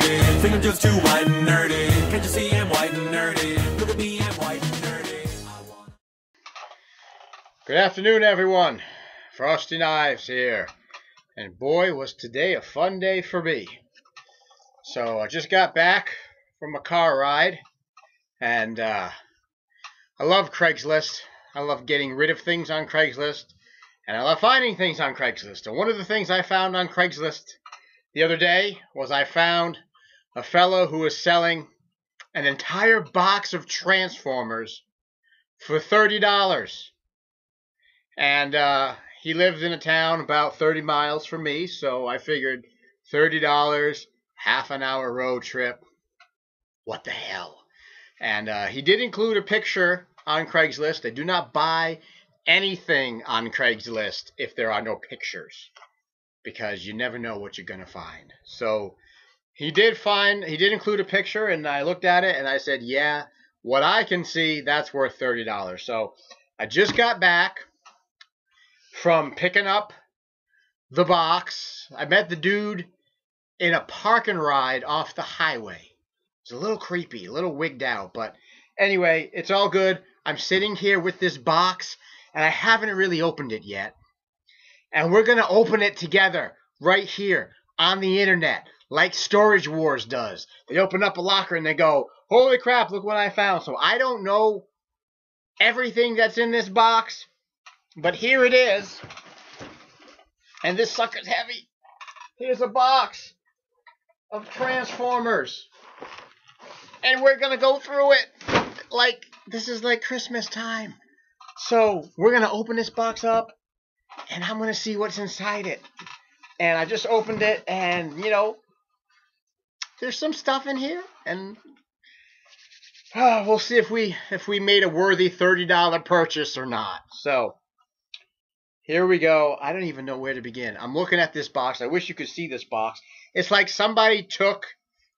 nerdy. Think I'm just too white and nerdy. Can't you see I'm white and nerdy? Look at me, I'm white and nerdy. Good afternoon, everyone. Frosty Knives here. And boy, was today a fun day for me. So I just got back from a car ride. And I love Craigslist. I love getting rid of things on Craigslist. And I love finding things on Craigslist. And one of the things I found on Craigslist the other day was I found a fellow who was selling an entire box of Transformers for $30. And he lives in a town about 30 miles from me, so I figured $30, half an hour road trip. What the hell? And he did include a picture on Craigslist. They do not buy anything on Craigslist if there are no pictures, because you never know what you're going to find. So he did include a picture, and I looked at it and I said, yeah, what I can see, that's worth $30. So I just got back from picking up the box. I met the dude in a parking ride off the highway. It's a little creepy, a little wigged out, but anyway, it's all good. I'm sitting here with this box, and I haven't really opened it yet. And we're going to open it together right here on the internet, like Storage Wars does. They open up a locker and they go, holy crap, look what I found. So I don't know everything that's in this box, but here it is. And this sucker's heavy. Here's a box of Transformers. And we're going to go through it like this is like Christmas time. So we're going to open this box up, and I'm going to see what's inside it. And I just opened it, and, you know, there's some stuff in here. And we'll see if we made a worthy $30 purchase or not. So here we go. I don't even know where to begin. I'm looking at this box. I wish you could see this box. It's like somebody took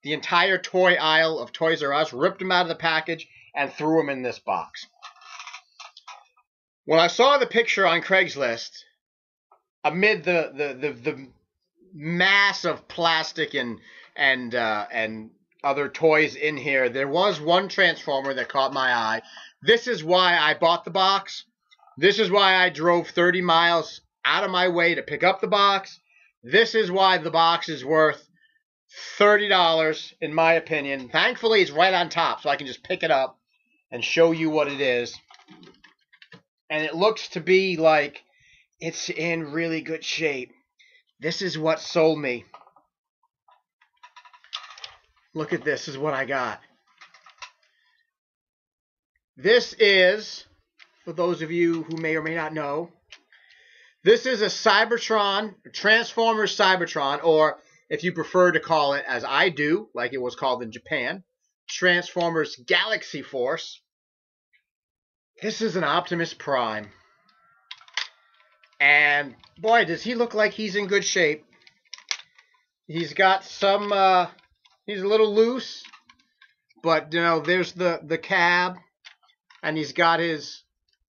the entire toy aisle of Toys R Us, ripped them out of the package, and threw them in this box. When I saw the picture on Craigslist, amid the mass of plastic and other toys in here, there was one Transformer that caught my eye. This is why I bought the box. This is why I drove 30 miles out of my way to pick up the box. This is why the box is worth $30, in my opinion. Thankfully, it's right on top, so I can just pick it up and show you what it is. And it looks to be like it's in really good shape. This is what sold me. Look at this. This is what I got. This is, for those of you who may or may not know, this is a Cybertron, Transformers Cybertron, or if you prefer to call it, as I do, like it was called in Japan, Transformers Galaxy Force. This is an Optimus Prime. And boy, does he look like he's in good shape. He's got some, he's a little loose, but, you know, there's the cab, and he's got his,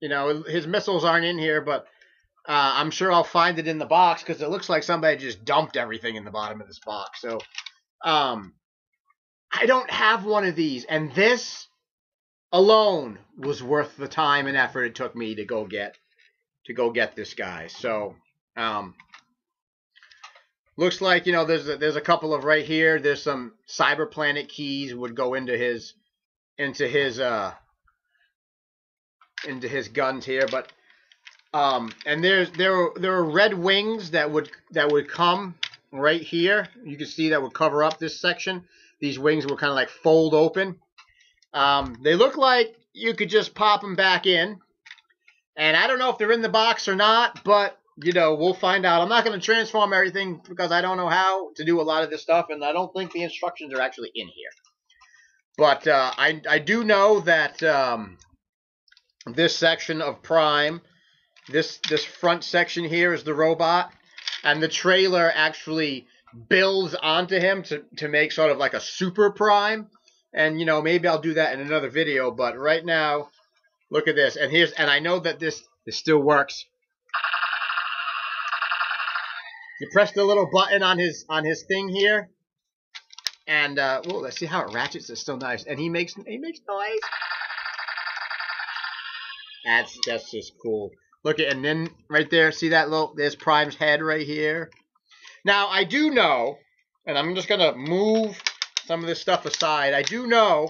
you know, his missiles aren't in here, but I'm sure I'll find it in the box, because it looks like somebody just dumped everything in the bottom of this box. So, I don't have one of these, and this alone was worth the time and effort it took me to go get this guy. So, looks like, you know, there's a couple of right here. There's some Cyber Planet keys would go into his guns here, but and there are red wings that would come right here. You can see that would cover up this section. These wings will kind of like fold open. They look like you could just pop them back in. And I don't know if they're in the box or not, but, you know, we'll find out. I'm not going to transform everything because I don't know how to do a lot of this stuff, and I don't think the instructions are actually in here. But I do know that this section of Prime, this front section here is the robot, and the trailer actually builds onto him to make sort of like a Super Prime. And, you know, maybe I'll do that in another video, but right now, look at this. And I know that this still works. You press the little button on his thing here, And well, let's see how it ratchets. It's still nice, and he makes noise. That's just cool. Look at, and then right there, see that little, there's Prime's head right here. Now I do know, and I'm just gonna move some of this stuff aside. I do know,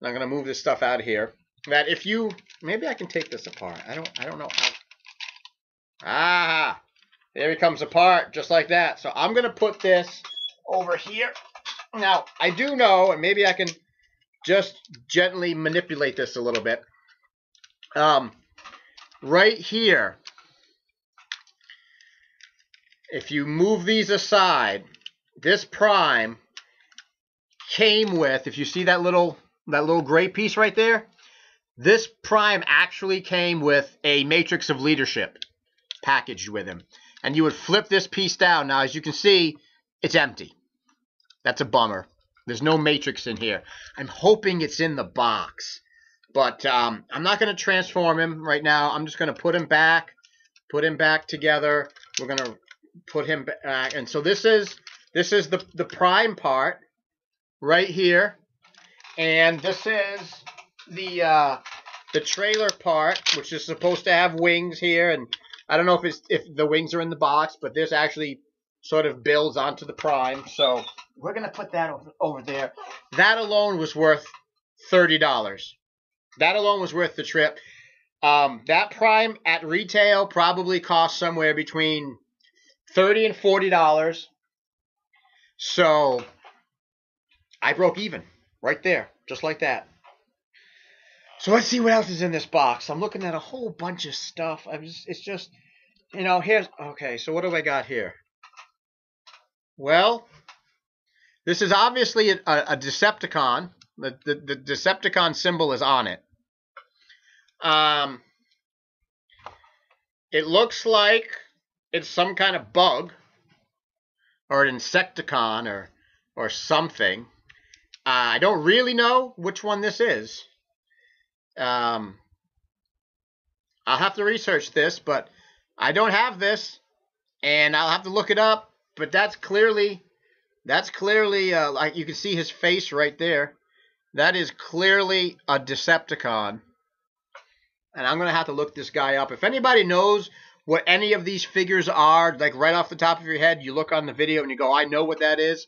and I'm gonna move this stuff out of here. That if you, maybe I can take this apart. I don't know how. Ah, there he comes apart just like that. So I'm gonna put this over here. Now I do know, and maybe I can just gently manipulate this a little bit. Right here, if you move these aside, this Prime came with, if you see that little gray piece right there, this Prime actually came with a Matrix of Leadership packaged with him. And you would flip this piece down. Now, as you can see, it's empty. That's a bummer. There's no Matrix in here. I'm hoping it's in the box. But I'm not going to transform him right now. I'm just going to put him back together. We're going to put him back. And so this is the Prime part right here. And this is the trailer part, which is supposed to have wings here. And I don't know if the wings are in the box, but this actually sort of builds onto the Prime. So we're going to put that over there. That alone was worth $30. That alone was worth the trip. That Prime at retail probably cost somewhere between $30 and $40. So I broke even right there, just like that. So let's see what else is in this box. I'm looking at a whole bunch of stuff. It's just, you know, here's, okay, so what do I got here? Well, this is obviously a Decepticon. The Decepticon symbol is on it. It looks like it's some kind of bug or an Insecticon or something. I don't really know which one this is. I'll have to research this, but I don't have this, and I'll have to look it up. But that's clearly like you can see his face right there. That is clearly a Decepticon. And I'm going to have to look this guy up. If anybody knows what any of these figures are, like right off the top of your head, you look on the video and you go, I know what that is.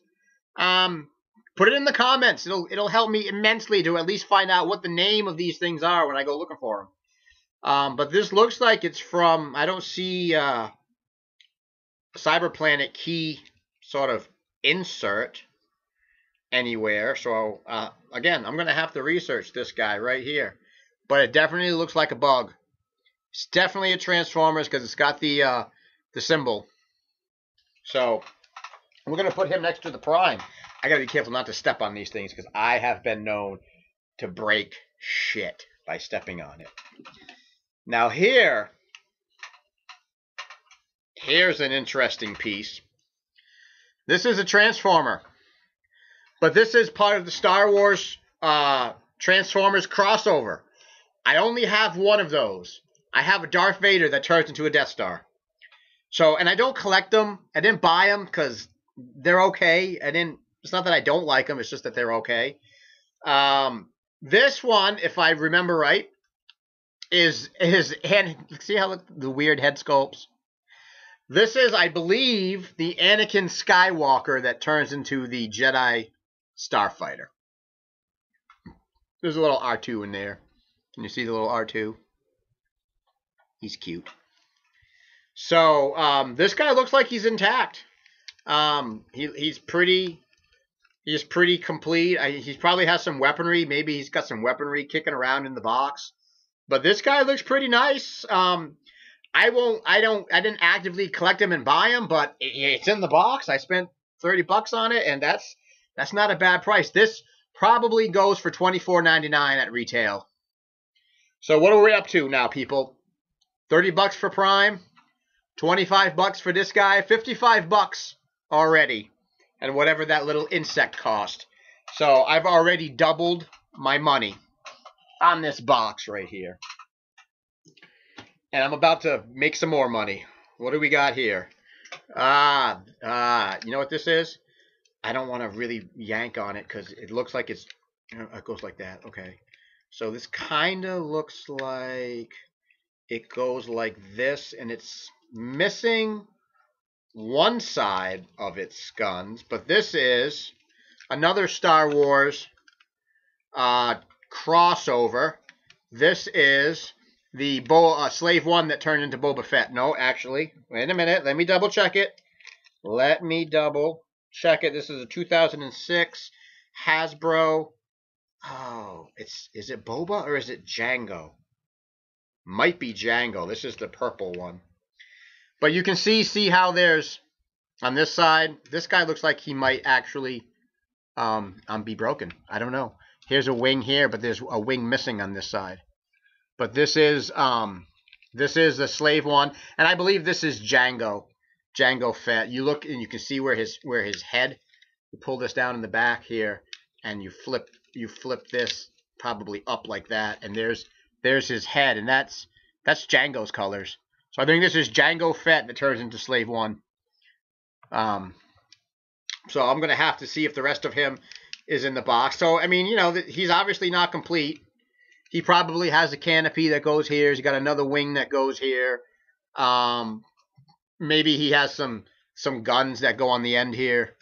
Put it in the comments. It'll help me immensely to at least find out what the name of these things are when I go looking for them. But this looks like it's from, I don't see Cyberplanet key sort of insert anywhere. So, again, I'm going to have to research this guy right here. But it definitely looks like a bug. It's definitely a Transformers because it's got the symbol. So, we're going to put him next to the Prime. I got to be careful not to step on these things because I have been known to break shit by stepping on it. Now here's an interesting piece. This is a Transformer. But this is part of the Star Wars Transformers crossover. I only have one of those. I have a Darth Vader that turns into a Death Star. So, and I don't collect them. I didn't buy them because they're okay. It's not that I don't like them. It's just that they're okay. This one, if I remember right, is his head. See how the weird head sculpts? This is, I believe, the Anakin Skywalker that turns into the Jedi Starfighter. There's a little R2 in there. Can you see the little R2? He's cute. So, this guy looks like he's intact. He's pretty complete. He probably has some weaponry. Maybe he's got some weaponry kicking around in the box. But this guy looks pretty nice. I didn't actively collect him and buy him, but it's in the box. I spent $30 on it, and that's not a bad price. This probably goes for $24.99 at retail. So what are we up to now, people? $30 for Prime, $25 for this guy, $55 already, and whatever that little insect cost. So I've already doubled my money on this box right here. And I'm about to make some more money. What do we got here? You know what this is? I don't want to really yank on it because it looks like it's, it goes like that. Okay. So this kind of looks like it goes like this, and it's missing one side of its guns, but this is another Star Wars crossover. This is the Slave One that turned into Boba Fett. No, actually, wait a minute. Let me double check it. Let me double check it. This is a 2006 Hasbro. Oh, is it Boba or is it Jango? Might be Jango. This is the purple one. But you can see how there's, on this side, this guy looks like he might actually be broken. I don't know. Here's a wing here, but there's a wing missing on this side. But this is the Slave One, and I believe this is Jango Fett. You look and you can see where his head. You pull this down in the back here, and you flip this probably up like that, and there's his head, and that's Jango's colors. So I think this is Jango Fett that turns into Slave One. So I'm going to have to see if the rest of him is in the box. So, I mean, he's obviously not complete. He probably has a canopy that goes here. He's got another wing that goes here. Maybe he has some guns that go on the end here.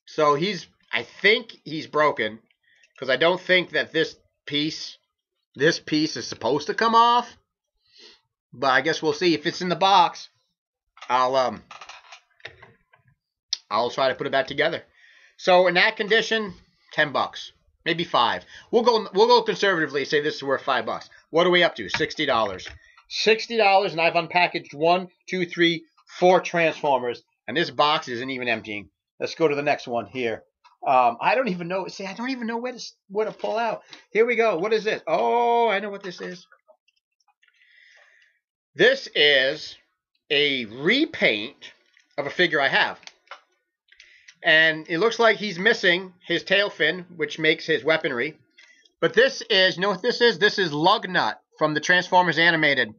So I think he's broken because I don't think that this piece is supposed to come off. But I guess we'll see. If it's in the box, I'll try to put it back together. So in that condition, $10, maybe $5. We'll go conservatively. Say this is worth $5. What are we up to? $60. $60, and I've unpackaged 1, 2, 3, 4 Transformers, and this box isn't even emptying. Let's go to the next one here. I don't even know. See, I don't even know where to pull out. Here we go. What is this? Oh, I know what this is. This is a repaint of a figure I have. And it looks like he's missing his tail fin, which makes his weaponry. But this is, you know what this is? This is Lugnut from the Transformers Animated.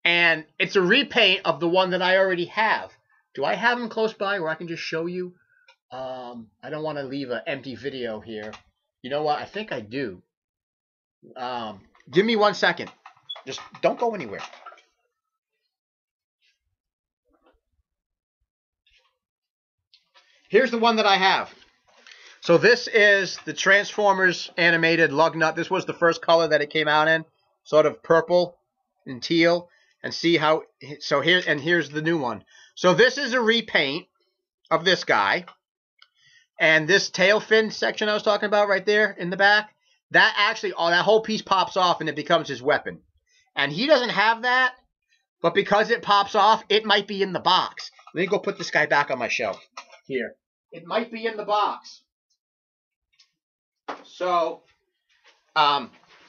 And it's a repaint of the one that I already have. Do I have him close by where I can just show you? I don't want to leave an empty video here. You know what? I think I do. Give me 1 second. Just don't go anywhere. Here's the one that I have. So this is the Transformers Animated Lugnut. This was the first color that it came out in, sort of purple and teal. And see how, so here's the new one. So this is a repaint of this guy. And this tail fin section I was talking about right there in the back, that actually, that whole piece pops off and it becomes his weapon. And he doesn't have that, but because it pops off, it might be in the box. Let me go put this guy back on my shelf here. It might be in the box. So,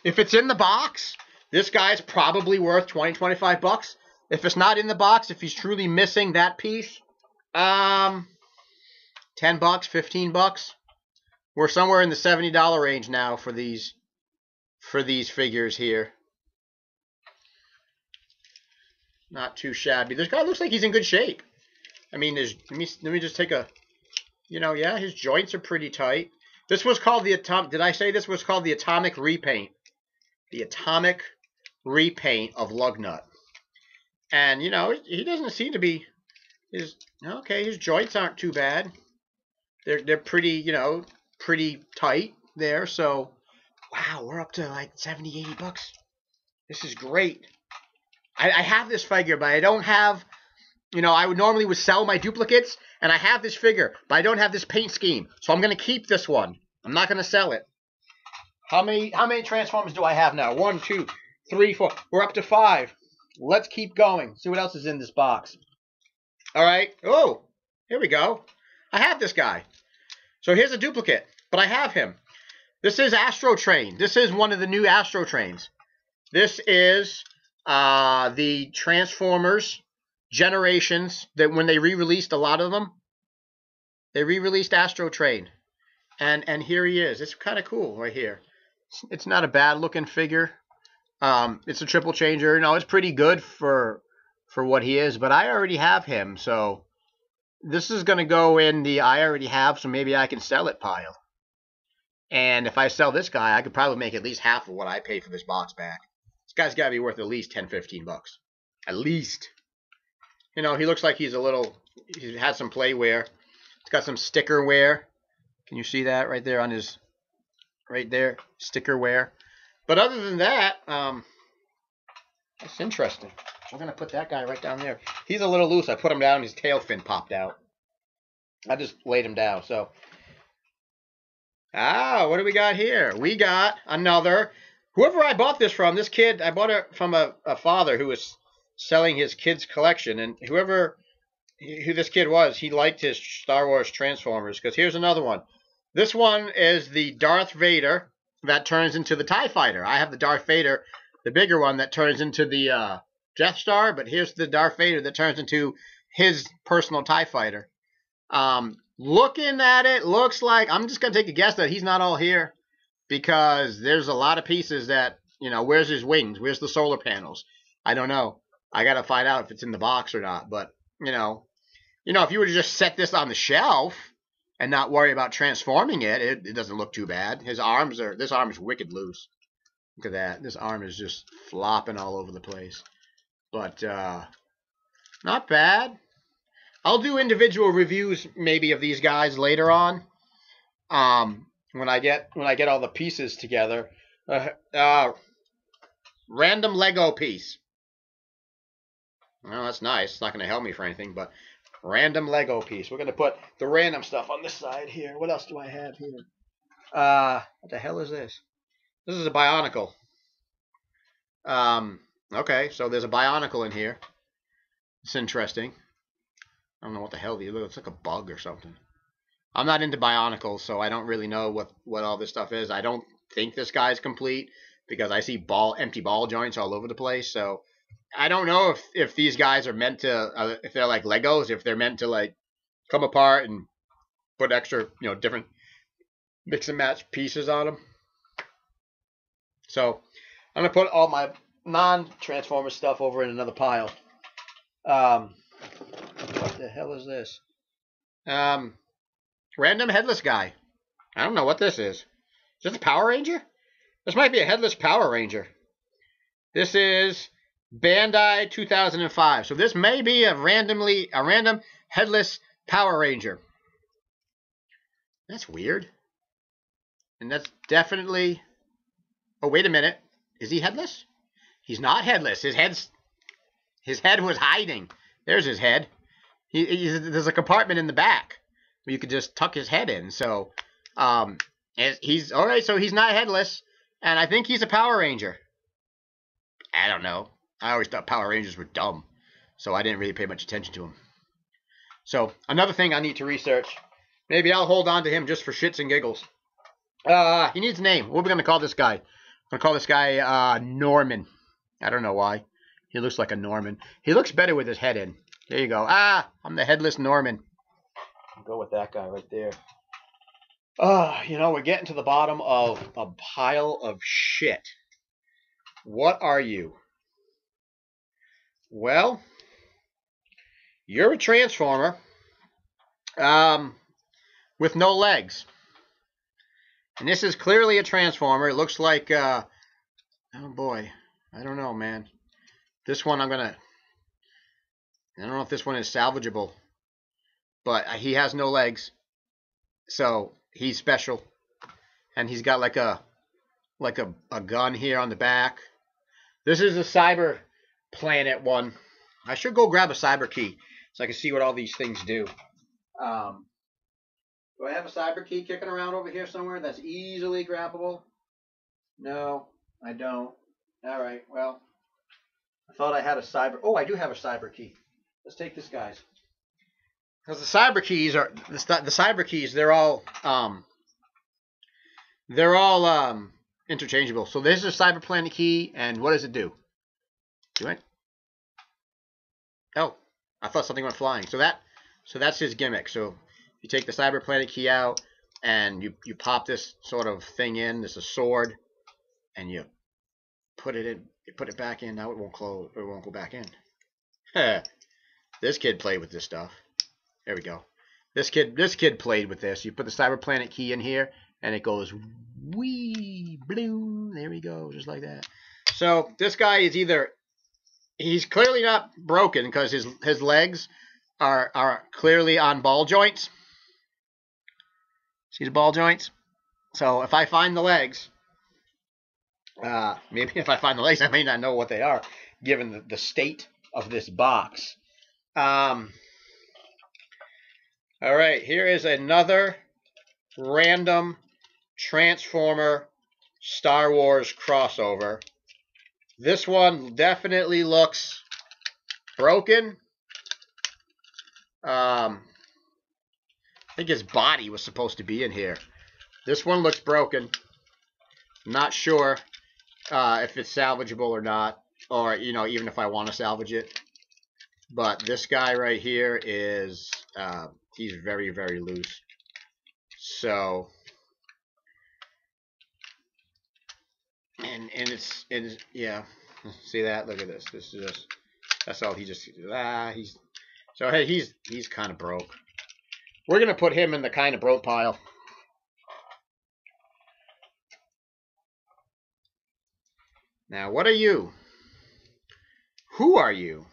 if it's in the box, this guy's probably worth $20, $25. If it's not in the box, if he's truly missing that piece, $10, $15. We're somewhere in the $70 range now for these figures here. Not too shabby. This guy looks like he's in good shape. I mean, let me just take a, yeah, his joints are pretty tight. This was called the did I say this was called the Atomic Repaint? The Atomic Repaint of Lugnut. And, he doesn't seem to be, his joints aren't too bad. They're pretty, pretty tight there. So, wow, we're up to like $70, $80. This is great. I have this figure, but I don't have, I would normally sell my duplicates, and I have this figure, but I don't have this paint scheme. So I'm going to keep this one. I'm not going to sell it. How many Transformers do I have now? 1, 2, 3, 4. We're up to 5. Let's keep going. See what else is in this box. All right. Oh, here we go. I have this guy. So here's a duplicate, but I have him. This is Astro Train. This is one of the new Astro Trains. This is the Transformers Generations, that when they re-released a lot of them, they re-released Astro Train. And here he is. It's kind of cool right here. It's not a bad looking figure. It's a triple changer. It's pretty good for what he is, but I already have him, so this is going to go in the I already have, so maybe I can sell it pile. And if I sell this guy, I could probably make at least half of what I paid for this box back. This guy's got to be worth at least 10, 15 bucks. At least. You know, he looks like he's a little, he has some play wear. It's got some sticker wear. Can you see that right there on his, right there, sticker wear. But other than that, that's interesting. We're going to put that guy right down there. He's a little loose. I put him down, his tail fin popped out. I just laid him down, so. What do we got here? We got another. Whoever I bought this from, this kid, I bought it from a father who was selling his kid's collection. And who this kid was, he liked his Star Wars Transformers. Because here's another one. This one is the Darth Vader that turns into the TIE Fighter. I have the Darth Vader, the bigger one that turns into the Death Star. But here's the Darth Vader that turns into his personal TIE Fighter. Looking at it, looks like, I'm just going to take a guess that he's not all here because there's a lot of pieces that, you know, where's his wings? Where's the solar panels? I don't know. I got to find out if it's in the box or not. But, you know, if you were to just set this on the shelf and not worry about transforming it, it doesn't look too bad. This arm is wicked loose. Look at that. This arm is just flopping all over the place. But, not bad. I'll do individual reviews maybe of these guys later on. When I get all the pieces together. Random Lego piece. Well, that's nice. It's not going to help me for anything, but random Lego piece. We're going to put the random stuff on this side here. What else do I have here? What the hell is this? This is a Bionicle. Okay, so there's a Bionicle in here. It's interesting. I don't know what the hell these look. It's like a bug or something. I'm not into Bionicles, so I don't really know what all this stuff is. I don't think this guy's complete because I see empty ball joints all over the place. So I don't know if these guys are meant to, if they're like Legos, if they're meant to like come apart and put extra, you know, different mix and match pieces on them. So I'm gonna put all my non-Transformer stuff over in another pile. What the hell is this? Random headless guy. I don't know what this is. Is this a Power Ranger? This might be a headless Power Ranger. This is Bandai 2005. So this may be a random headless Power Ranger. That's weird. And that's definitely... Oh, wait a minute. Is he headless? He's not headless. His head was hiding. There's his head. There's a compartment in the back where you could just tuck his head in. So he's all right. So he's not headless, and I think he's a Power Ranger. I don't know. I always thought Power Rangers were dumb, so I didn't really pay much attention to him. So another thing I need to research. Maybe I'll hold on to him just for shits and giggles. He needs a name. What are we gonna call this guy? I'm gonna call this guy Norman. I don't know why. He looks like a Norman. He looks better with his head in. There you go. I'm the headless Norman. I'll go with that guy right there. You know, we're getting to the bottom of a pile of shit. What are you? Well, you're a Transformer with no legs. And this is clearly a Transformer. It looks like, oh boy, I don't know, man. This one I don't know if this one is salvageable, but he has no legs, so he's special, and he's got like a gun here on the back. This is a Cyber Planet one. I should go grab a Cyber Key so I can see what all these things do. Do I have a Cyber Key kicking around over here somewhere that's easily grabbable? No, I don't. All right, well, I thought I had a Cyber... Oh, I do have a Cyber Key. Let's take this, guys. Because the Cyber Keys are... The Cyber Keys, they're all interchangeable. So this is a Cyber Planet key, and what does it do? Do it? Oh, I thought something went flying. So that's his gimmick. So you take the Cyber Planet key out, and you pop this sort of thing in. This is a sword, and you put it in. You put it back in. Now it won't close. It won't go back in. This kid played with this stuff. There we go. This kid played with this. You put the Cyber Planet key in here, and it goes wee blue. There we go, just like that. So this guy is he's clearly not broken because his legs are clearly on ball joints. See the ball joints? So if I find the legs, maybe if I find the legs, I may not know what they are, given the state of this box. All right, here is another random Transformer Star Wars crossover. This one definitely looks broken. I think his body was supposed to be in here. This one looks broken. Not sure if it's salvageable or not, or even if I want to salvage it. But this guy right here is he's very, very loose. So and it's yeah. See that? Look at this. This is just that's all he just he's so hey he's kind of broke. We're gonna put him in the kind of broke pile. Now, what are you? Who are you?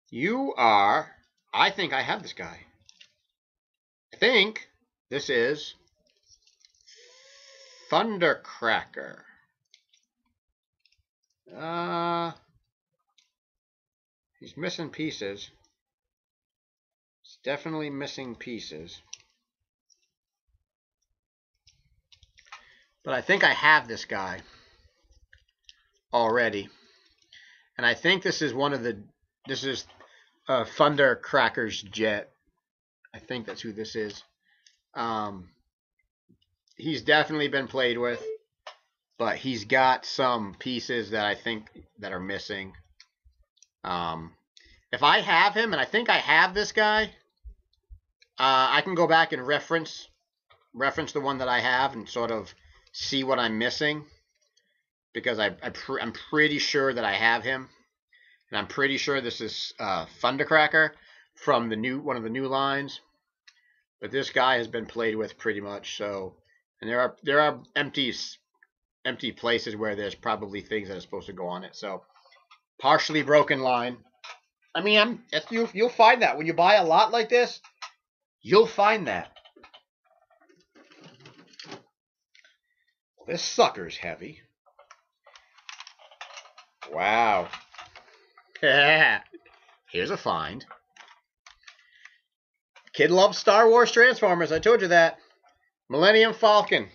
You are, I think I have this guy. I think this is Thundercracker. He's missing pieces. It's definitely missing pieces. But I think I have this guy already. And I think this is Thundercracker's jet. I think that's who this is. He's definitely been played with, but he's got some pieces that I think that are missing. If I have him, and I think I have this guy, I can go back and reference the one that I have and sort of see what I'm missing, because I'm pretty sure that I have him, and I'm pretty sure this is Thundercracker from one of the new lines. But this guy has been played with pretty much. So, and there are empty places where there's probably things that are supposed to go on it. So, partially broken line. I mean, you'll find that when you buy a lot like this. You'll find that. This sucker's heavy. Wow. Here's a find. Kid loves Star Wars Transformers. I told you that. Millennium Falcon.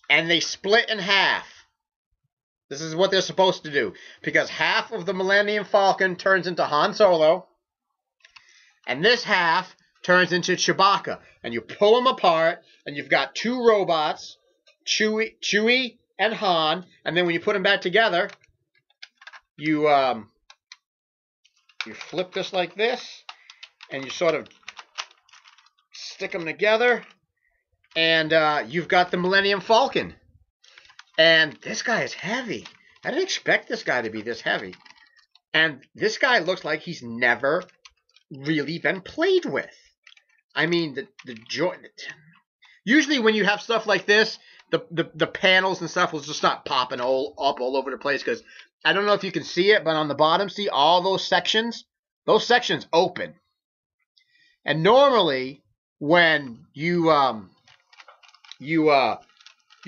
And they split in half. This is what they're supposed to do. Because half of the Millennium Falcon turns into Han Solo. And this half turns into Chewbacca. And you pull them apart. And you've got two robots. Chewie and Han. And then when you put them back together, you flip this like this, and you sort of stick them together, and you've got the Millennium Falcon. And this guy is heavy. I didn't expect this guy to be this heavy. And this guy looks like he's never really been played with. I mean, the joint. Usually when you have stuff like this, the panels and stuff will just start popping all over the place, because I don't know if you can see it, but on the bottom, see all those sections? Those sections open. And normally, when you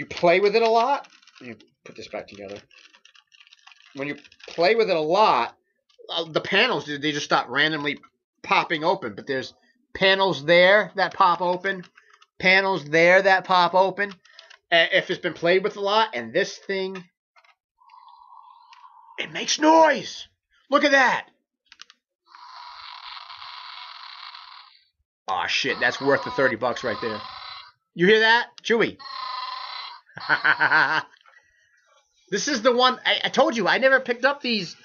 play with it a lot, let me put this back together. When you play with it a lot, the panels, they just start randomly popping open. But there's panels there that pop open, panels there that pop open. If it's been played with a lot, and this thing, it makes noise. Look at that. Oh shit, that's worth the $30 right there. You hear that? Chewie. This is the one I told you I never picked up these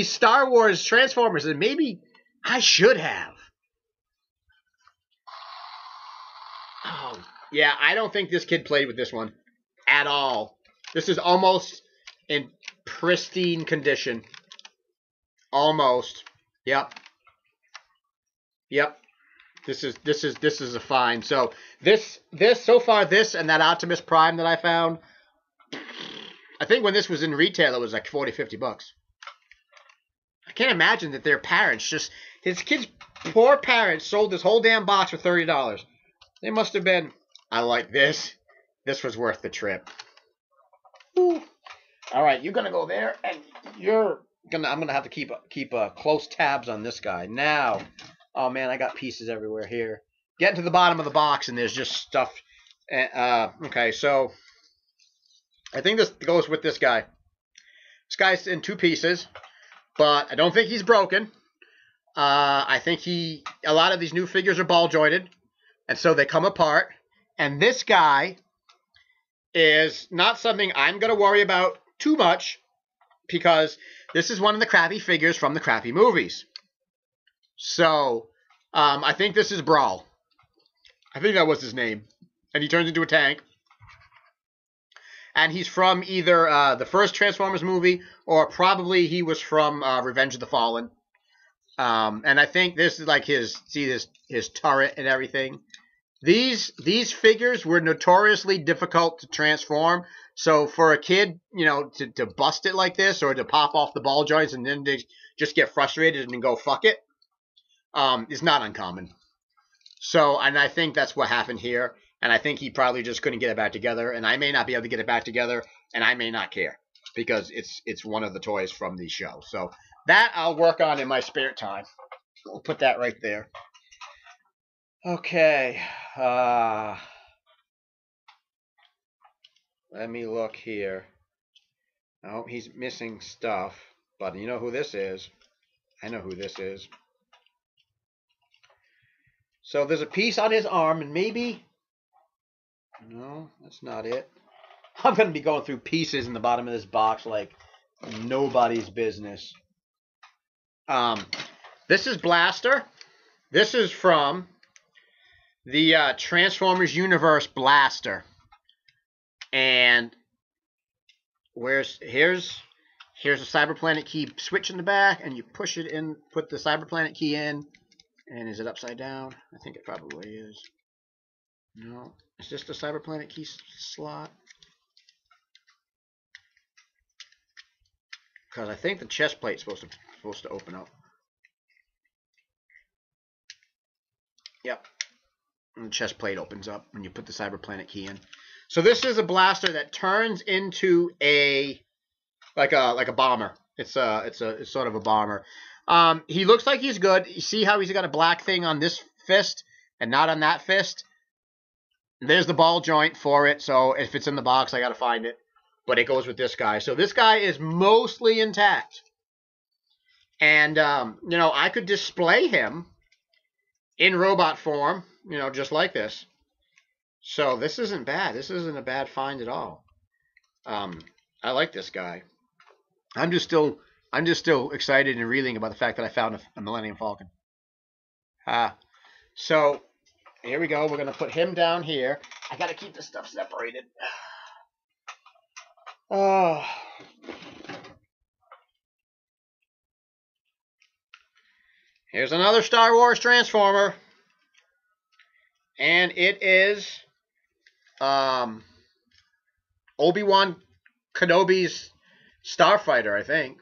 Star Wars Transformers, and maybe I should have. Oh, yeah, I don't think this kid played with this one at all. This is almost in pristine condition. Almost. Yep. Yep. This is a find. So this so far, this and that Optimus Prime that I found, I think when this was in retail it was like $40-50. I can't imagine that their parents his kid's poor parents sold this whole damn box for $30. They must have been, I like this. This was worth the trip. Ooh. All right, you're gonna go there, and I'm gonna have to keep close tabs on this guy now. Oh man, I got pieces everywhere here. Getting to the bottom of the box, and there's just stuff. Okay, so I think this goes with this guy. This guy's in 2 pieces, but I don't think he's broken. I think a lot of these new figures are ball jointed, and so they come apart. And this guy is not something I'm going to worry about too much, because this is one of the crappy figures from the crappy movies. So I think this is Brawl. I think that was his name. And he turns into a tank. And he's from either the first Transformers movie, or probably he was from Revenge of the Fallen. And I think this is like his turret and everything. These figures were notoriously difficult to transform. So for a kid, to bust it like this, or to pop off the ball joints and then they just get frustrated and then go fuck it, is not uncommon. So, and I think that's what happened here. And I think he probably just couldn't get it back together. And I may not be able to get it back together, and I may not care, because it's one of the toys from the show. So that I'll work on in my spare time. We'll put that right there. Okay. Let me look here. Oh, he's missing stuff. But you know who this is? I know who this is. So there's a piece on his arm, and maybe... No, that's not it. I'm going to be going through pieces in the bottom of this box like nobody's business. This is Blaster. This is from the Transformers Universe Blaster. And here's a Cyberplanet key switch in the back, and you push it in, put the Cyberplanet key in. And is it upside down? I think it probably is. No, it's just a Cyberplanet key slot. Because I think the chest plate's supposed to open up. Yep. And the chest plate opens up when you put the Cyberplanet key in. So this is a blaster that turns into like a bomber. It's sort of a bomber. He looks like he's good. You see how he's got a black thing on this fist and not on that fist? There's the ball joint for it, so if it's in the box, I got to find it. But it goes with this guy. So this guy is mostly intact. And, I could display him in robot form, just like this. So this isn't bad. This isn't a bad find at all. I like this guy. I'm just still excited and reeling about the fact that I found a Millennium Falcon. So here we go. We're going to put him down here. I got to keep this stuff separated. Oh. Here's another Star Wars Transformer. And it is Obi-Wan Kenobi's Starfighter, I think.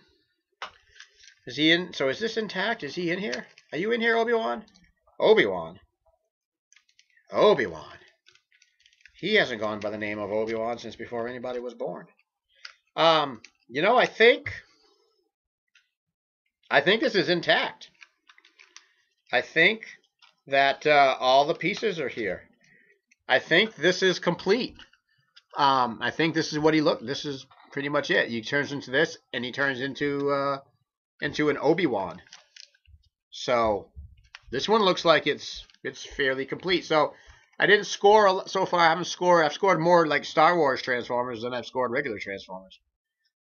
Is he in? So is this intact? Is he in here? Are you in here, Obi-Wan? Obi-Wan. Obi-Wan. He hasn't gone by the name of Obi-Wan since before anybody was born. I think this is intact. I think that all the pieces are here. I think this is complete. I think this is what he looked. This is pretty much it. He turns into this, and he turns into an Obi-Wan. So this one looks like it's fairly complete. So I didn't score so far. I've scored more like Star Wars Transformers than I've scored regular Transformers.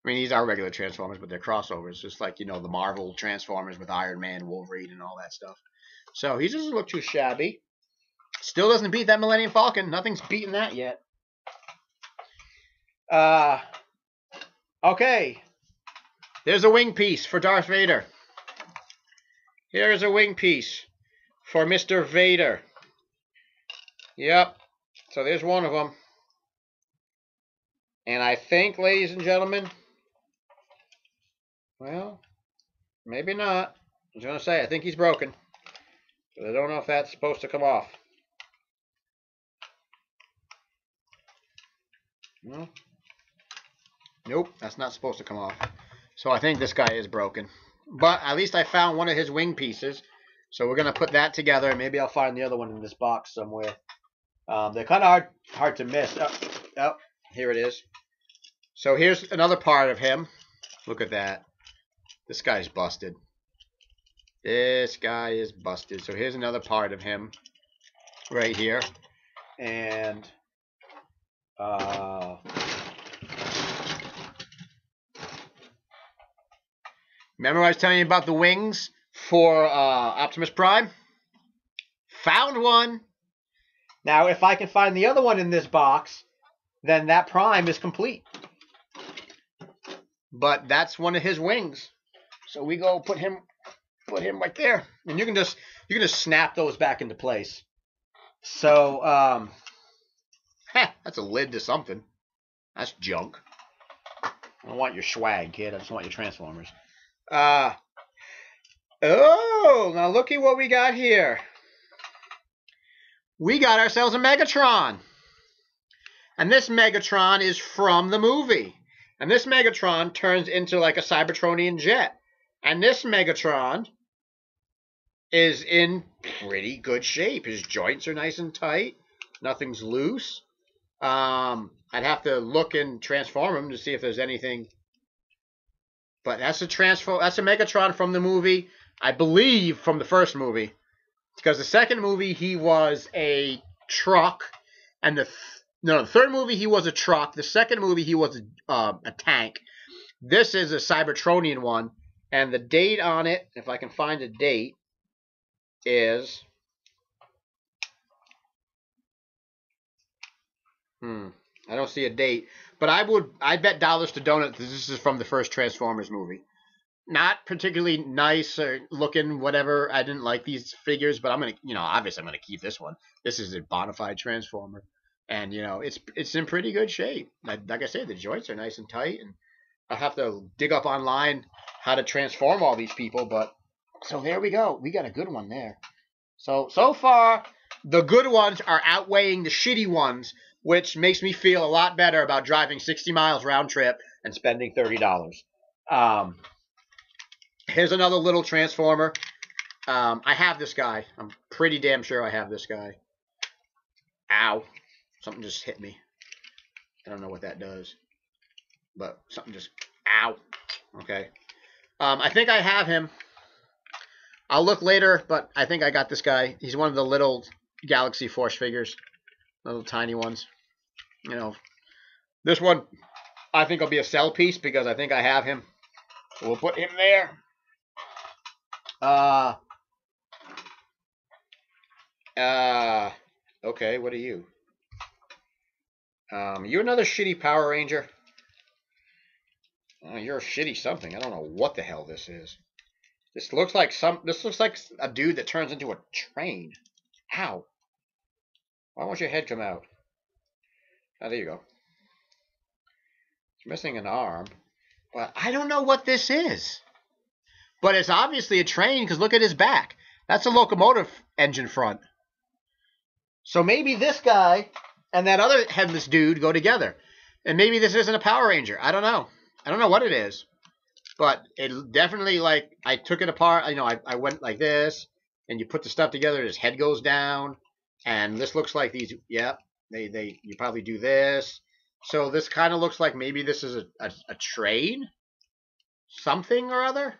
I mean, these are regular Transformers, but they're crossovers, just like the Marvel Transformers with Iron Man, Wolverine, and all that stuff. So he doesn't look too shabby. Still doesn't beat that Millennium Falcon. Nothing's beaten that yet. Okay. There's a wing piece for Darth Vader. Here's a wing piece for Mr. Vader. Yep. So there's one of them. And I think, ladies and gentlemen, well, maybe not. I was going to say, I think he's broken. But I don't know if that's supposed to come off. No. Nope, that's not supposed to come off. So I think this guy is broken. But at least I found one of his wing pieces. So we're going to put that together. Maybe I'll find the other one in this box somewhere. They're kind of hard to miss. Oh, here it is. So here's another part of him. Look at that. This guy's busted. This guy is busted. So here's another part of him right here. And remember I was telling you about the wings for Optimus Prime? Found one. Now, if I can find the other one in this box, then that Prime is complete. But that's one of his wings. So we go put him right there. And you can just snap those back into place. So that's a lid to something. That's junk. I don't want your swag, kid. I just want your Transformers. Oh, now looky what we got here. We got ourselves a Megatron. And this Megatron is from the movie. And this Megatron turns into like a Cybertronian jet. And this Megatron is in pretty good shape. His joints are nice and tight. Nothing's loose. I'd have to look and transform him to see if there's anything. But that's a Megatron from the movie. I believe from the first movie. Because the second movie he was a truck. And the third movie he was a truck. The second movie he was a tank. This is a Cybertronian one. And the date on it, if I can find a date, is I don't see a date, but I bet dollars to donuts this is from the first Transformers movie. Not particularly nice or looking, whatever. I didn't like these figures, but I'm gonna, obviously I'm gonna keep this one. This is a bona fide Transformer, and it's in pretty good shape. Like I said, the joints are nice and tight, and I'll have to dig up online how to transform all these people, but so there we go. We got a good one there. So far, the good ones are outweighing the shitty ones, which makes me feel a lot better about driving 60 miles round trip and spending $30. Here's another little Transformer. I have this guy. I'm pretty damn sure I have this guy. Ow. Something just hit me. I don't know what that does. But something just... Ow. Okay. I think I have him. I'll look later, but I think I got this guy. He's one of the little Galaxy Force figures. Little tiny ones. This one I think will be a sell piece because I think I have him. So we'll put him there. Okay, what are you? You another shitty Power Ranger? Oh, you're a shitty something. I don't know what the hell this is. This looks like a dude that turns into a train. Ow. Why won't your head come out? Oh, there you go. It's missing an arm. But I don't know what this is. But it's obviously a train because look at his back. That's a locomotive engine front. So maybe this guy and that other headless dude go together. And maybe this isn't a Power Ranger. I don't know. I don't know what it is. But it definitely, like, I took it apart. I went like this. And you put the stuff together. His head goes down. And this looks like these. Yep. You probably do this. So this kind of looks like maybe this is a train. Something or other.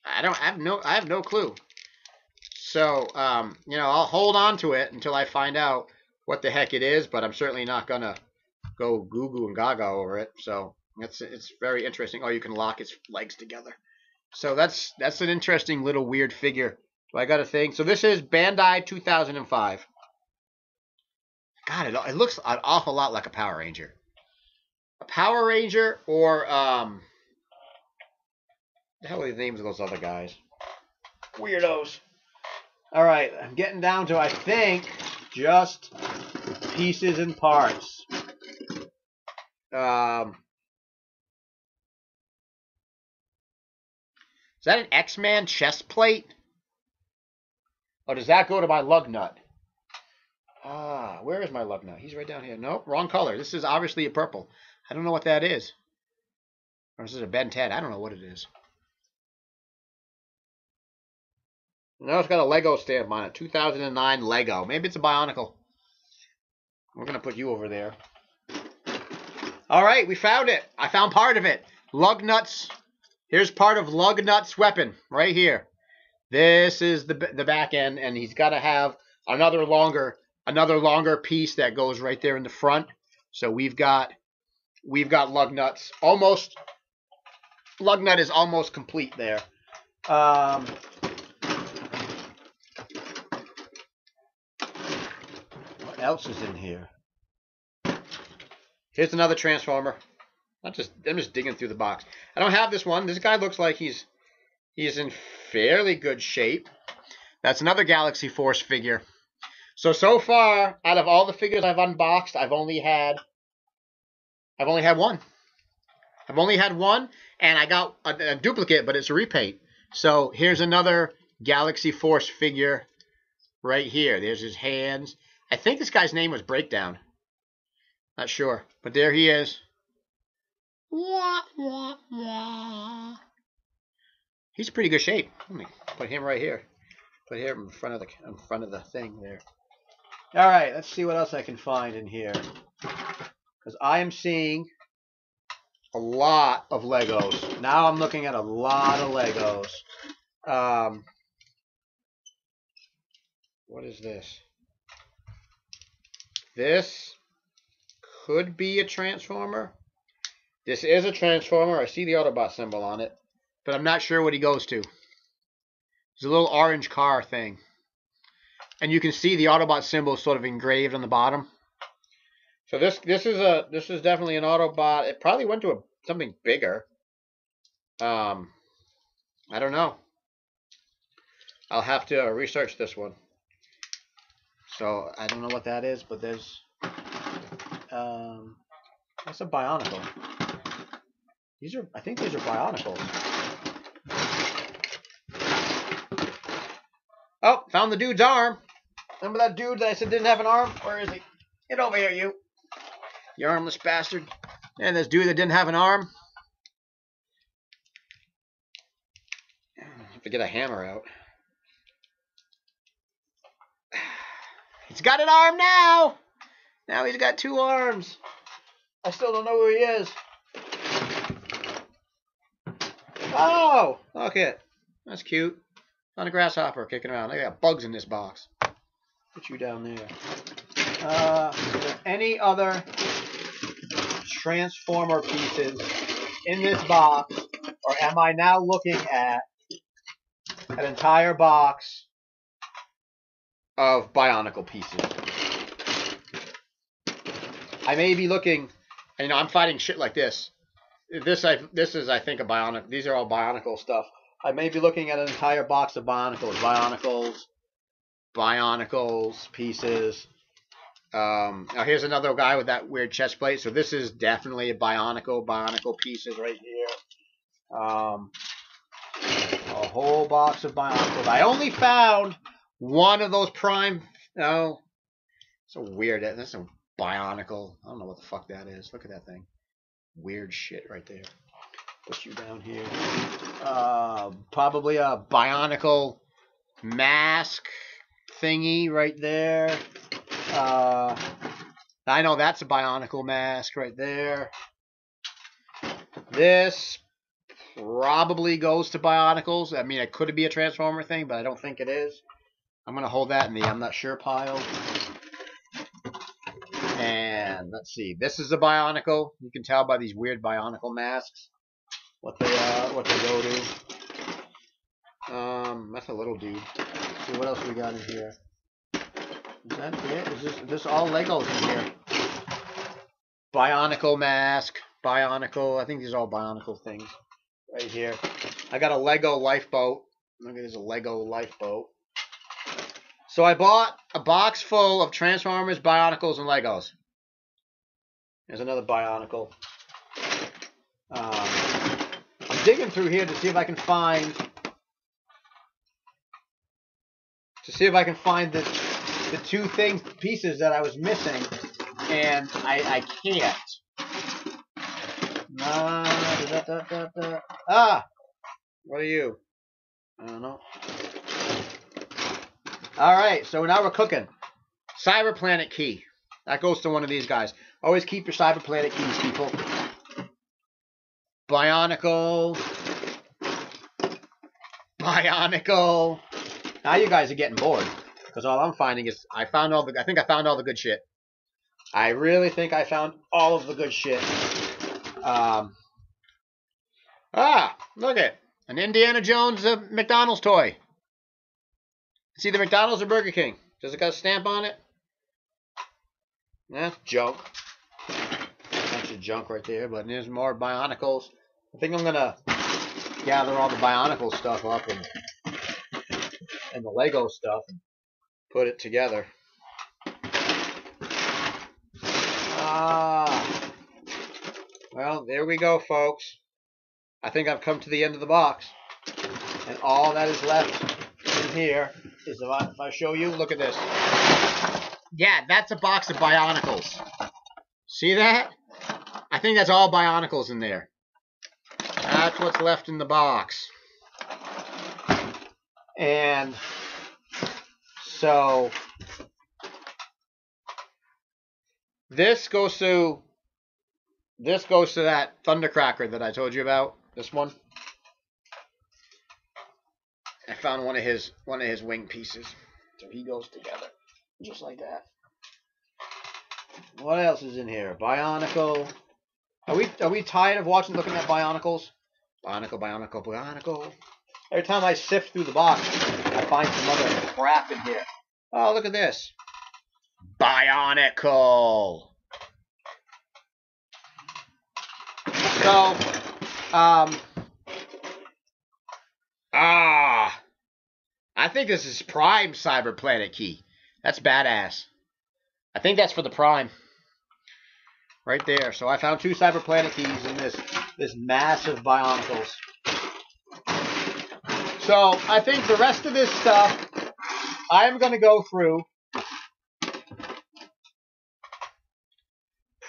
I have no clue. So, I'll hold on to it until I find out what the heck it is. But I'm certainly not going to go goo goo and gaga over it. So it's very interesting. Oh, you can lock its legs together. So that's an interesting little weird figure. So I got a thing. So this is Bandai 2005. God, it looks an awful lot like a Power Ranger. A Power Ranger or the hell are the names of those other guys? Weirdos. All right, I'm getting down to, I think, just pieces and parts. Is that an X-Man chest plate? Or does that go to my lug nut? Where is my lug nut? He's right down here. Nope, wrong color. This is obviously a purple. I don't know what that is. Or is this a Ben 10? I don't know what it is. No, it's got a Lego stamp on it. 2009 Lego. Maybe it's a Bionicle. We're going to put you over there. All right, we found it. I found part of it. Lug nuts. Here's part of lug nuts weapon right here. This is the back end, and he's got to have another longer piece that goes right there in the front. So we've got lug nuts almost. Lug nut is almost complete there. What else is in here? Here's another Transformer. I'm just digging through the box. I don't have this one. This guy looks like he's in fairly good shape. That's another Galaxy Force figure. So far, out of all the figures I've unboxed, I've only had one. I've only had one, and I got a duplicate, but it's a repaint. So here's another Galaxy Force figure right here. There's his hands. I think this guy's name was Breakdown. Not sure, but there he is. He's in pretty good shape. Let me put him right here. Put him in front of the thing there. All right, let's see what else I can find in here. Because I am seeing a lot of Legos. Now I'm looking at a lot of Legos. What is this? This could be a Transformer. This is a Transformer. I see the Autobot symbol on it, but I'm not sure what he goes to. There's a little orange car thing. And you can see the Autobot symbol sort of engraved on the bottom. So this is definitely an Autobot. It probably went to something bigger. I don't know. I'll have to research this one. So I don't know what that is, but there's that's a Bionicle. I think these are Bionicles. Oh, found the dude's arm. Remember that dude that I said didn't have an arm? Where is he? Get over here, you. You armless bastard. And this dude that didn't have an arm. I have to get a hammer out. He's got an arm now. Now he's got two arms. I still don't know who he is. Oh, okay. That's cute. Found a grasshopper kicking around. I got bugs in this box. Put you down there. Is there any other Transformer pieces in this box? Or am I now looking at an entire box of Bionicle pieces? I may be looking, you know, I'm fighting shit like this. This is, I think, a Bionicle. These are all Bionicle stuff. I may be looking at an entire box of Bionicles pieces. Now here's another guy with that weird chest plate. So this is definitely a Bionicle pieces right here. A whole box of Bionicles. I only found one of those Prime. No, so weird. That's a Bionicle. I don't know what the fuck that is. Look at that thing. Weird shit right there. Put you down here. Probably a Bionicle mask thingy right there. I know that's a Bionicle mask right there. This probably goes to Bionicles. I mean, it could be a Transformer thing, but I don't think it is. I'm going to hold that in the I'm not sure pile. And let's see. This is a Bionicle. You can tell by these weird Bionicle masks what they go to. That's a little dude. Let's see what else we got in here. Is that it? Is this all Legos in here? Bionicle mask. Bionicle. I think these are all Bionicle things right here. I got a Lego lifeboat. Look at this Lego lifeboat. So I bought a box full of Transformers, Bionicles, and Legos. There's another Bionicle. I'm digging through here to see if I can find the two pieces that I was missing, and I can't. What are you? I don't know. All right, so now we're cooking. Cyber Planet key. That goes to one of these guys. Always keep your Cyber Planet keys, people. Bionicle. Now you guys are getting bored because all I'm finding is I think I found all the good shit. I really think I found all of the good shit. Look at an Indiana Jones McDonald's toy. It's either McDonald's or Burger King. Does it got a stamp on it? That's junk. Bunch of junk right there, but there's more Bionicles. I think I'm gonna gather all the Bionicle stuff up and the Lego stuff and put it together. Well, there we go, folks. I think I've come to the end of the box. And all that is left in here is, if I show you, look at this. Yeah, that's a box of Bionicles. See that? I think that's all Bionicles in there. That's what's left in the box. And so this goes to that Thundercracker that I told you about. This one. I found one of his wing pieces. So he goes together. Just like that. What else is in here? Bionicle. Are we tired of looking at Bionicles? Bionicle. Every time I sift through the box, I find some other crap in here. Oh, look at this. Bionicle. So, I think this is Prime Cyber Planet key. That's badass. I think that's for the Prime. Right there. So I found two Cyber Planet keys in this massive Bionicles. So I think the rest of this stuff I'm going to go through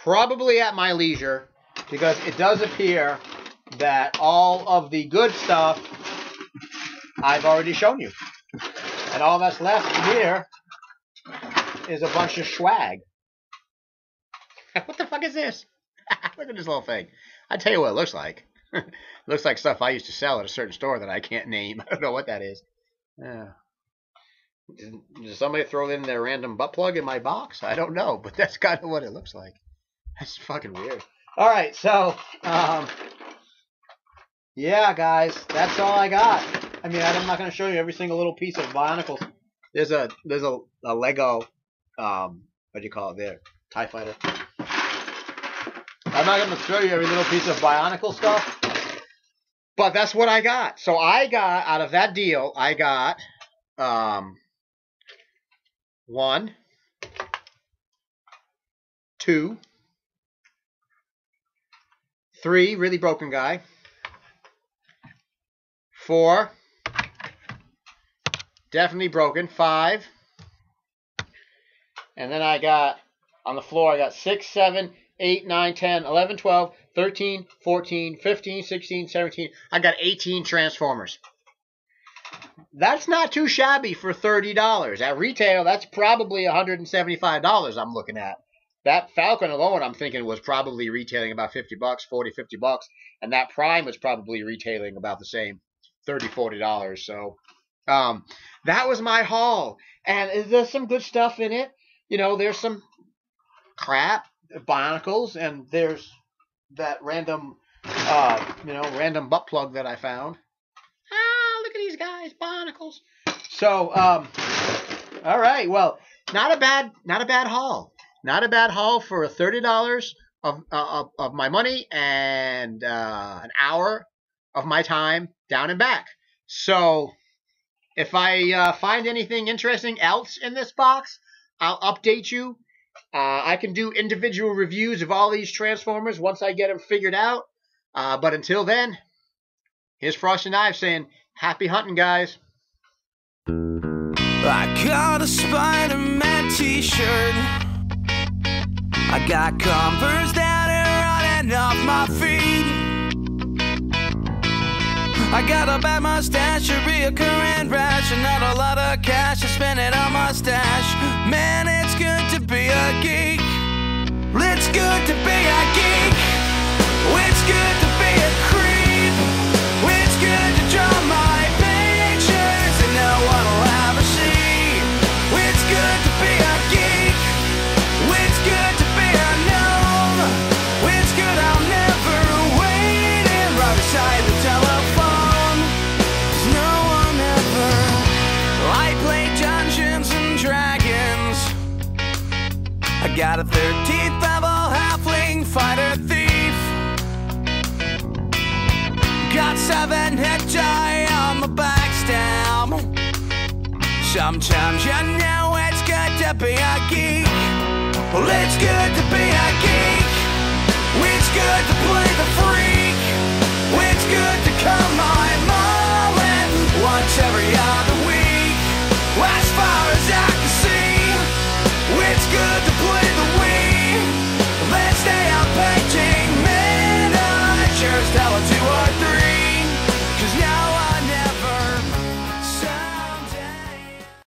probably at my leisure, because it does appear that all of the good stuff I've already shown you. And all that's left here is a bunch of swag. What the fuck is this? Look at this little thing. I tell you what it looks like. It looks like stuff I used to sell at a certain store that I can't name. I don't know what that is. Yeah. Did somebody throw in their random butt plug in my box? I don't know, but that's kind of what it looks like. That's fucking weird. All right, so yeah, guys, that's all I got. I mean, I'm not going to show you every single little piece of Bionicles. There's a Lego, what do you call it there? TIE Fighter. I'm not going to show you every little piece of Bionicle stuff, but that's what I got. So I got, out of that deal, I got 1, 2, 3, really broken guy. 4, definitely broken. 5, and then I got, on the floor, I got 6, 7, 8, 9, 10, 11, 12, 13, 14, 15, 16, 17. I got 18 Transformers. That's not too shabby for $30. At retail, that's probably $175 I'm looking at. That Falcon alone, I'm thinking, was probably retailing about $50, $40, $50. And that Prime was probably retailing about the same, $30, $40. So that was my haul. And there's some good stuff in it. You know, there's some crap, Bionicles, and there's that random, random butt plug that I found. Look at these guys, Bionicles. So, all right, well, not a bad haul. Not a bad haul for $30 of my money and an hour of my time down and back. So, If I find anything interesting else in this box, I'll update you. I can do individual reviews of all these Transformers once I get them figured out. But until then, here's Frosty Knives saying, happy hunting, guys. I got a Spider-Man t-shirt. I got Converse that are running off my feet. I got a bad mustache, a reoccurring rash, and not a lot of cash to spend it on my stash. Man, it's good to be a geek. It's good to be a geek. It's good to be a creep. It's good to draw my pictures and no one will ever see. It's good to be a geek. It's good to be unknown. It's good I'll never wait and right beside the telephone. 'Cause no one ever. I play Dungeons and Dragons. I got a 13th level halfling fighter thief. Got 7 hit die on the backstab. Sometimes you know it's good to be a geek. Well, it's good to be a geek. It's good to play the freak. It's good to come my mullet once every other